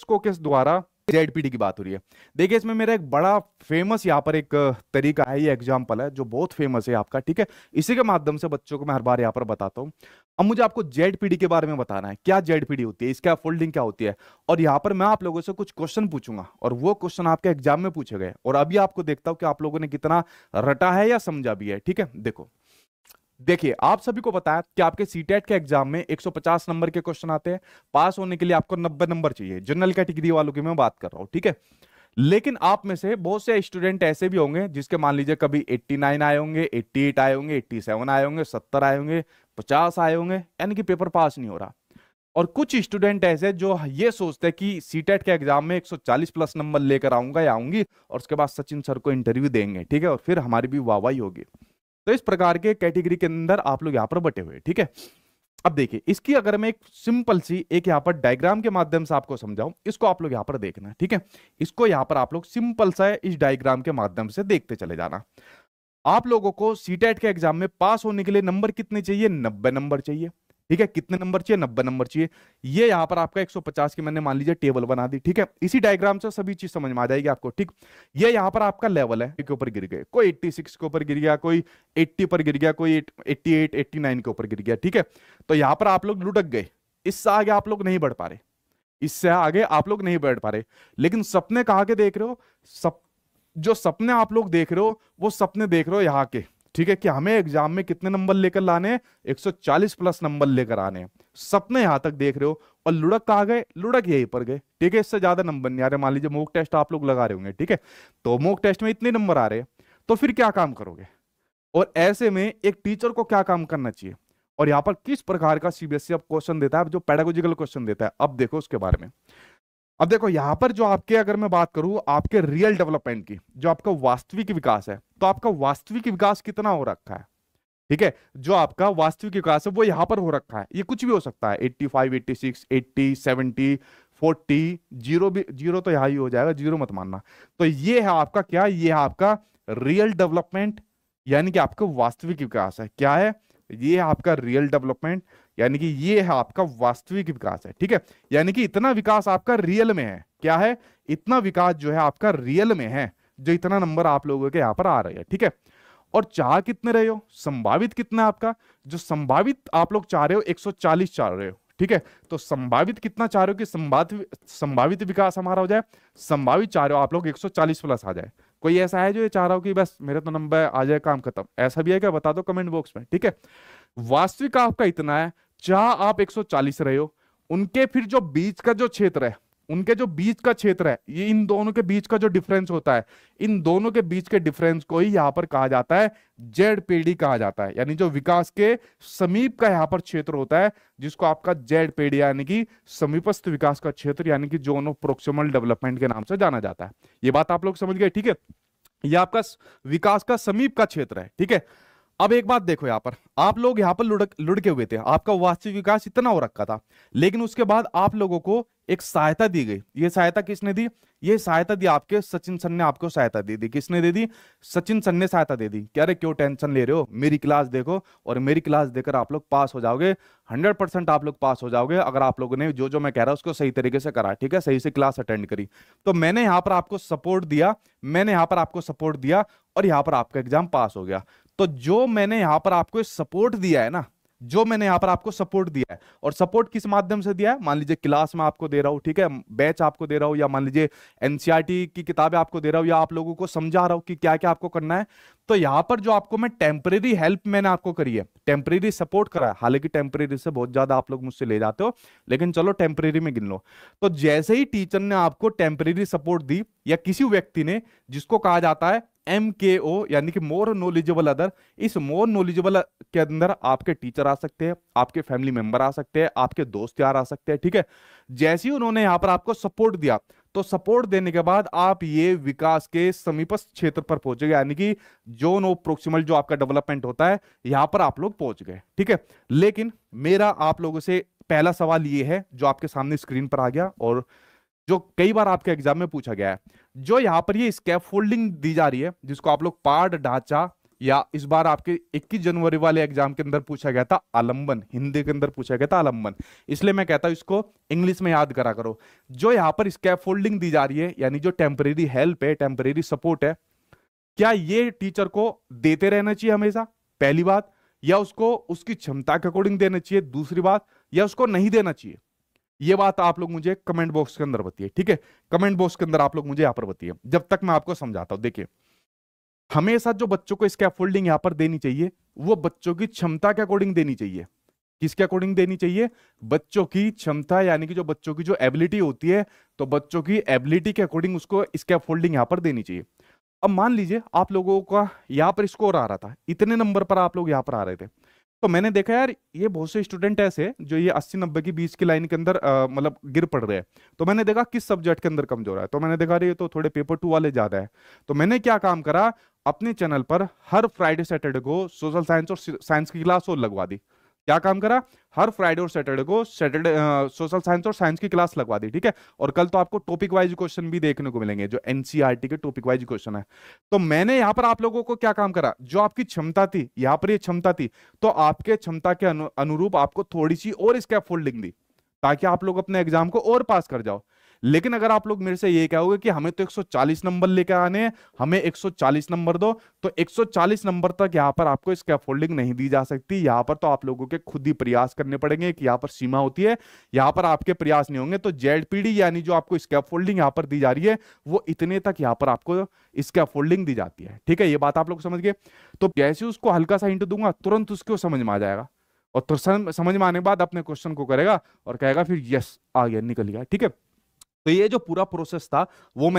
इसको किस द्वारा, जेडपीडी की बात हो रही है। देखिए इसमें मेरा एक बड़ा फेमस यहाँ पर एक तरीका है, ये एग्जाम्पल है जो बहुत फेमस है आपका, ठीक है। इसी के माध्यम से बच्चों को मैं हर बार यहाँ पर बताता हूँ। अब मुझे आपको जेडपीडी के बारे में बताना है, क्या जेडपीडी होती है, इसका फोल्डिंग क्या होती है, और यहाँ पर मैं आप लोगों से कुछ क्वेश्चन पूछूंगा और वो क्वेश्चन आपके एग्जाम में पूछे गए, और अभी आपको देखता हूं कि आप लोगों ने कितना रटा है या समझा भी है, ठीक है। देखो देखिए आप सभी को पता है कि आपके सीटेट के एग्जाम में 150 नंबर के क्वेश्चन आते हैं। पास होने के लिए आपको 90 नंबर चाहिए, जनरल कैटेगरी वालों की मैं बात कर रहा हूं, ठीक है। लेकिन आप में से बहुत से स्टूडेंट ऐसे भी होंगे जिसके मान लीजिए कभी 89 आए होंगे, 88 आए होंगे, 87 आए होंगे, 70 आए होंगे, 50 आए होंगे, यानी कि पेपर पास नहीं हो रहा। और कुछ स्टूडेंट ऐसे जो ये सोचते हैं कि सीटेट के एग्जाम में 140 प्लस नंबर लेकर आऊंगा या आऊंगी और उसके बाद सचिन सर को इंटरव्यू देंगे, ठीक है, और फिर हमारी भी वाहवाही होगी। तो इस प्रकार के कैटेगरी के अंदर आप लोग यहाँ पर बटे हुए, ठीक है। अब देखिए इसकी अगर मैं एक सिंपल सी एक यहाँ पर डायग्राम के माध्यम से आपको समझाऊं, इसको आप लोग यहाँ पर देखना, ठीक है। इसको यहाँ पर आप लोग सिंपल सा इस डायग्राम के माध्यम से देखते चले जाना। आप लोगों को सीटेट के एग्जाम में पास होने के लिए नंबर कितने चाहिए, 90 नंबर चाहिए, ठीक है। कितने नंबर चाहिए, 90 नंबर चाहिए। ये यहां पर आपका 150 की मैंने मान लीजिए टेबल बना दी, ठीक है। इसी डायग्राम से सभी चीज समझ में आ जाएगी आपको, ठीक। ये यहां पर आपका लेवल है के ऊपर गिर गए, कोई 86 के ऊपर गिर गया, कोई 80 पर गिर गया, कोई 88 89 के ऊपर गिर गया, ठीक है। तो यहां पर आप लोग लुढ़क गए, इससे आगे आप लोग नहीं बढ़ पा रहे, इससे आगे आप लोग नहीं बढ़ पा रहे। लेकिन सपने कहाँ के देख रहे हो, जो सपने आप लोग देख रहे हो वो सपने देख रहे हो यहाँ के, ठीक है, कि हमें एग्जाम में कितने नंबर लेकर लाने हैं, 140 प्लस नंबर लेकर आने हैं। सपने यहां तक देख रहे हो, और लुढ़क कहाँ गए, लुढ़क यहीं पर गए, ठीक है। इससे ज्यादा नंबर नहीं आ रहे। मान लीजिए मॉक टेस्ट आप लोग लगा रहे होंगे, ठीक है, तो मॉक टेस्ट में इतने नंबर आ रहे हैं, तो फिर क्या काम करोगे, और ऐसे में एक टीचर को क्या काम करना चाहिए, और यहाँ पर किस प्रकार का सीबीएसई अब क्वेश्चन देता है, जो पेडागोजिकल क्वेश्चन देता है, अब देखो उसके बारे में। अब देखो यहां पर जो आपके, अगर मैं बात करूं आपके रियल डेवलपमेंट की, जो आपका वास्तविक विकास है, तो आपका वास्तविक विकास कितना हो रखा है, ठीक है। जो आपका वास्तविक विकास है वो यहां पर हो रखा है, ये कुछ भी हो सकता है, 85 86 80 70 40, जीरो भी, जीरो तो यहां ही हो जाएगा, जीरो मत मानना। तो ये है आपका क्या, ये है आपका रियल डेवलपमेंट, यानी कि आपका वास्तविक विकास है, क्या है, ये है आपका रियल डेवलपमेंट, यानी कि ये है आपका वास्तविक विकास है, ठीक है। यानी कि इतना विकास आपका रियल में है, क्या है, इतना विकास जो है आपका रियल में है, जो इतना नंबर आप लोगों के यहां पर आ रहे हैं, ठीक है। और चाह कितने रहे हो, संभावित कितना आपका, जो संभावित आप लोग चाह रहे हो 140 चाह रहे हो, ठीक है। तो संभावित कितना चाह रहे हो कि संभावित विकास हमारा हो जाए, संभावित चाह रहे हो आप लोग 140 प्लस आ जाए। कोई ऐसा है जो ये चाह रहा हो कि बस मेरे तो नंबर आ जाए काम खत्म, ऐसा भी है क्या, बता दो कमेंट बॉक्स में, ठीक है। वास्तविक आपका इतना है, चाह आप 140 रहे हो, उनके फिर जो बीच का जो क्षेत्र है, उनके जो बीच का क्षेत्र है, ये इन दोनों के बीच का जो डिफरेंस होता है, इन दोनों के बीच के डिफरेंस को ही यहां पर कहा जाता है जेडपीडी कहा जाता है, यानी जो विकास के समीप का यहां पर क्षेत्र होता है, जिसको आपका जेडपीडी यानी कि समीपस्थ विकास का क्षेत्र, यानी कि जोन ऑफ प्रोक्सिमल डेवलपमेंट के नाम से जाना जाता है। ये बात आप लोग समझ गए, ठीक है। ये आपका विकास का समीप का क्षेत्र है, ठीक है। अब एक बात देखो, यहां पर आप लोग यहां पर लुढ़के हुए थे, आपका वास्तविक विकास इतना हो रखा था, लेकिन उसके बाद आप लोगों को एक सहायता दी गई। ये सहायता किसने दी, ये सहायता दी आपके सचिन सर ने, आपको सहायता दे दी। किसने दे दी, सचिन सर ने सहायता दे दी। क्या रे क्यों टेंशन ले रहे हो, मेरी क्लास देखो और मेरी क्लास देकर आप लोग पास हो जाओगे, 100% आप लोग पास हो जाओगे, अगर आप लोगों ने जो जो मैं कह रहा हूं उसको सही तरीके से करा, ठीक है, सही से क्लास अटेंड करी। तो मैंने यहां पर आपको सपोर्ट दिया, मैंने यहां पर आपको सपोर्ट दिया, और यहां पर आपका एग्जाम पास हो गया। तो जो मैंने यहां पर आपको सपोर्ट दिया है ना, जो मैंने यहां पर आपको सपोर्ट दिया है, और सपोर्ट किस माध्यम से दिया है, मान लीजिए क्लास में आपको दे रहा हूं, ठीक है, बैच आपको दे रहा हूं, या मान लीजिए एनसीईआरटी की किताबें आपको दे रहा हूं, या आप लोगों को समझा रहा हूं कि क्या क्या आपको करना है। तो यहां पर जो आपको मैं टेम्परेरी हेल्प मैंने आपको करी है, टेम्परेरी सपोर्ट करा है, हालांकि टेम्परेरी से बहुत ज्यादा आप लोग मुझसे ले जाते हो, लेकिन चलो टेम्परेरी में गिन लो। तो जैसे ही टीचर ने आपको टेम्परेरी सपोर्ट दी, या किसी व्यक्ति ने, जिसको कहा जाता है MKO यानी कि मोर नॉलेजेबल अदर, इस मोर नॉलेजेबल के अंदर आपके टीचर आ सकते हैं, आपके फैमिली मेंबर आ सकते हैं, आपके दोस्त यार आ सकते हैं, ठीक है। जैसे ही उन्होंने यहां पर आपको सपोर्ट दिया, तो सपोर्ट देने के बाद आप ये विकास के समीपस्थ क्षेत्र पर पहुंचे गए, यानी कि जोन ऑफ प्रोक्सिमल जो आपका डेवलपमेंट होता है, यहां पर आप लोग पहुंच गए, ठीक है। लेकिन मेरा आप लोगों से पहला सवाल ये है, जो आपके सामने स्क्रीन पर आ गया, और जो कई बार आपके एग्जाम में पूछा गया है, जो यहां पर ये स्कैफोल्डिंग दी जा रही है, जिसको आप लोग पार्ट ढांचा या इस बार आपके 21 जनवरी वाले एग्जाम के अंदर पूछा गया था आलंबन, हिंदी के अंदर पूछा गया था आलंबन। इसलिए मैं कहता हूं इसको इंग्लिश में याद करा करो। जो यहां पर स्कैफोल्डिंग दी जा रही है, यानी जो टेम्परेरी हेल्प है, टेम्परेरी सपोर्ट है, क्या ये टीचर को देते रहना चाहिए हमेशा, पहली बात, या उसको उसकी क्षमता के अकॉर्डिंग देना चाहिए, दूसरी बात, या उसको नहीं देना चाहिए? ये बात आप लोग मुझे कमेंट बॉक्स के अंदर बताइए, ठीक है? कमेंट बॉक्स के अंदर आप लोग मुझे यहां पर बताइए, जब तक मैं आपको समझाता हूं। देखिए, हमेशा जो बच्चों को स्कैफोल्डिंग यहां पर देनी चाहिए, वो बच्चों की क्षमता के अकॉर्डिंग देनी चाहिए। किसके अकॉर्डिंग देनी चाहिए? बच्चों की क्षमता, यानी कि जो बच्चों की जो एबिलिटी होती है, तो बच्चों की एबिलिटी के अकॉर्डिंग उसको स्कैफोल्डिंग यहां पर देनी चाहिए। अब मान लीजिए आप लोगों का यहाँ पर स्कोर आ रहा था, इतने नंबर पर आप लोग यहाँ पर आ रहे थे, तो मैंने देखा यार ये बहुत से स्टूडेंट ऐसे हैं जो ये 80-90 की बीच की लाइन के अंदर मतलब गिर पड़ रहे हैं। तो मैंने देखा किस सब्जेक्ट के अंदर कमजोर है, तो मैंने देखा अरे ये तो थोड़े पेपर 2 वाले ज्यादा है। तो मैंने क्या काम करा, अपने चैनल पर हर फ्राइडे सैटरडे को सोशल साइंस और साइंस की क्लास और लगवा दी। क्या काम करा? हर फ्राइडे और सैटरडे को सोशल साइंस और साइंस की क्लास लगवा दी, ठीक है? और कल तो आपको टॉपिक वाइज क्वेश्चन भी देखने को मिलेंगे, जो एनसीईआरटी के टॉपिक वाइज क्वेश्चन है। तो मैंने यहां पर आप लोगों को क्या काम करा, जो आपकी क्षमता थी, यहां पर ये क्षमता थी, तो आपके क्षमता के अनुरूप आपको थोड़ी सी और स्कैफोल्डिंग दी, ताकि आप लोग अपने एग्जाम को और पास कर जाओ। लेकिन अगर आप लोग मेरे से ये कहोगे कि हमें तो 140 नंबर लेकर आने हैं, हमें 140 नंबर दो, तो 140 नंबर तक यहाँ पर आपको स्कैफोल्डिंग नहीं दी जा सकती। यहाँ पर तो आप लोगों के खुद ही प्रयास करने पड़ेंगे, कि यहाँ पर सीमा होती है, यहाँ पर आपके प्रयास नहीं होंगे तो जेडपीडी यानी जो आपको स्कैफोल्डिंग यहाँ पर दी जा रही है, वो इतने तक यहाँ पर आपको स्कैफोल्डिंग दी जाती है, ठीक है? ये बात आप लोग समझ गए? तो जैसे उसको हल्का सा हिंट दूंगा, तुरंत उसको समझ में आ जाएगा, और तो समझ में आने के बाद अपने क्वेश्चन को करेगा और कहेगा फिर यस आ गया, निकल गया, ठीक है? तो ये जो पूरा प्रोसेस था वो